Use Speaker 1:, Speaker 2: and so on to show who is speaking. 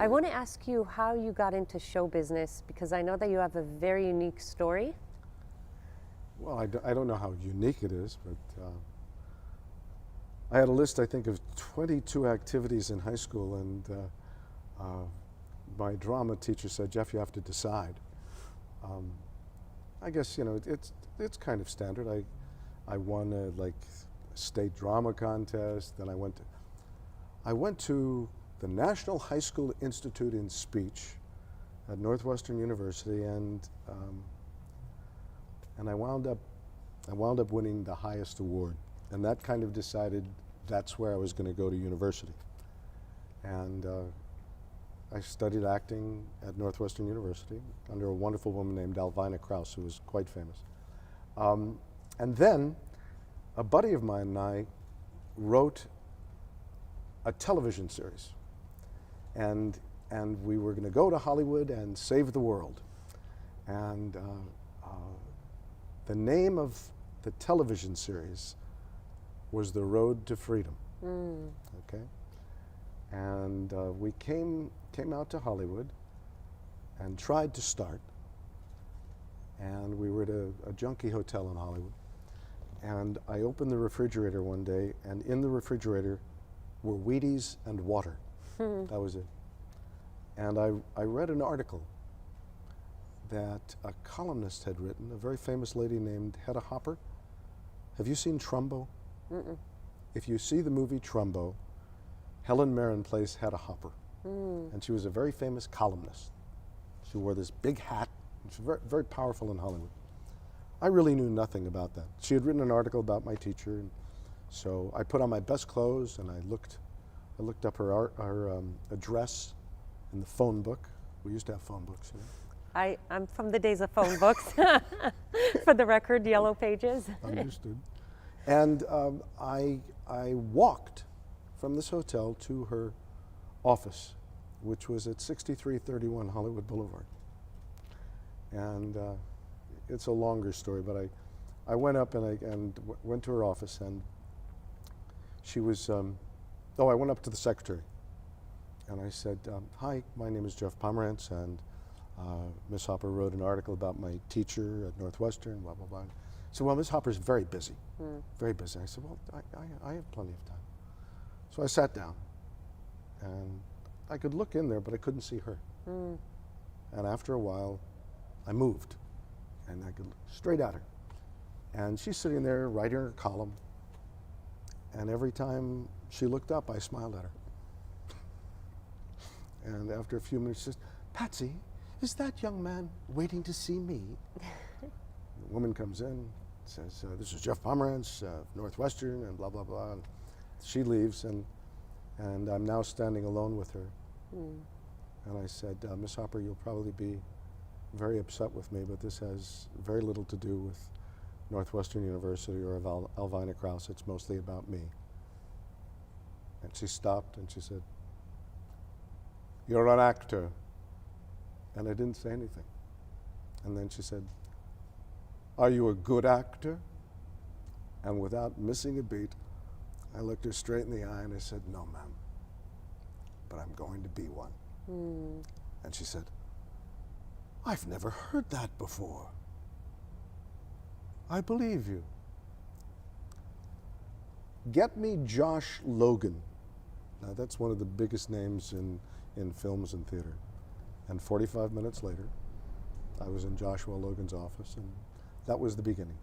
Speaker 1: I want to ask you how you got into show business, because I know that you have a very unique story.
Speaker 2: Well, I don't know how unique it is, but I had a list, I think, of 22 activities in high school, and my drama teacher said, "Jeff, you have to decide." I guess, you know, it's kind of standard. I won a state drama contest. Then I went to the National High School Institute in Speech at Northwestern University, and I wound up winning the highest award, and that kind of decided that's where I was going to go to university. And I studied acting at Northwestern University under a wonderful woman named Alvina Krause, who was quite famous. And then a buddy of mine and I wrote a television series, and we were going to go to Hollywood and save the world. And the name of the television series was The Road to Freedom. Okay, and we came out to Hollywood and tried to start, and we were at a junkie hotel in Hollywood, and I opened the refrigerator one day, and in the refrigerator were Wheaties and water. That was it. And I read an article that a columnist had written, a very famous lady named Hedda. Have you seen Trumbo?
Speaker 1: Mm-mm.
Speaker 2: If you see the movie Trumbo, Helen Mirren plays Hedda. And she was a very famous columnist. She wore this big hat. She was very, very powerful in Hollywood. I really knew nothing about that. She had written an article about my teacher, and so I put on my best clothes and I looked up her address in the phone book. We used to have phone books. You know?
Speaker 1: I'm from the days of phone books. For the record, yellow pages.
Speaker 2: Understood. And I walked from this hotel to her office, which was at 6331 Hollywood Boulevard. And it's a longer story, but I went up and went to her office, and she was, I went up to the secretary, and I said, "Hi, my name is Jeff Pomerantz, and Miss Hopper wrote an article about my teacher at Northwestern, blah, blah, blah." So, well, Miss Hopper's very busy, very busy. I said, "Well, I have plenty of time." So I sat down, and I could look in there, but I couldn't see her. And after a while, I moved, and I could look straight at her. And she's sitting there writing her column, and every time she looked up, I smiled at her. And after a few minutes, she says, "Patsy, is that young man waiting to see me?" The woman comes in, says, "This is Jeff Pomerantz, Northwestern," and blah, blah, blah. And she leaves, and I'm now standing alone with her. And I said, "Miss Hopper, you'll probably be very upset with me, but this has very little to do with Northwestern University or Alvina Krause. It's mostly about me." And she stopped and she said, "You're an actor." And I didn't say anything. And then she said, "Are you a good actor?" And without missing a beat, I looked her straight in the eye and I said, "No, ma'am, but I'm going to be one." And she said, "I've never heard that before." "I believe you." Get me Josh Logan. Now that's one of the biggest names in films and theater. And 45 minutes later, I was in Joshua Logan's office, and that was the beginning.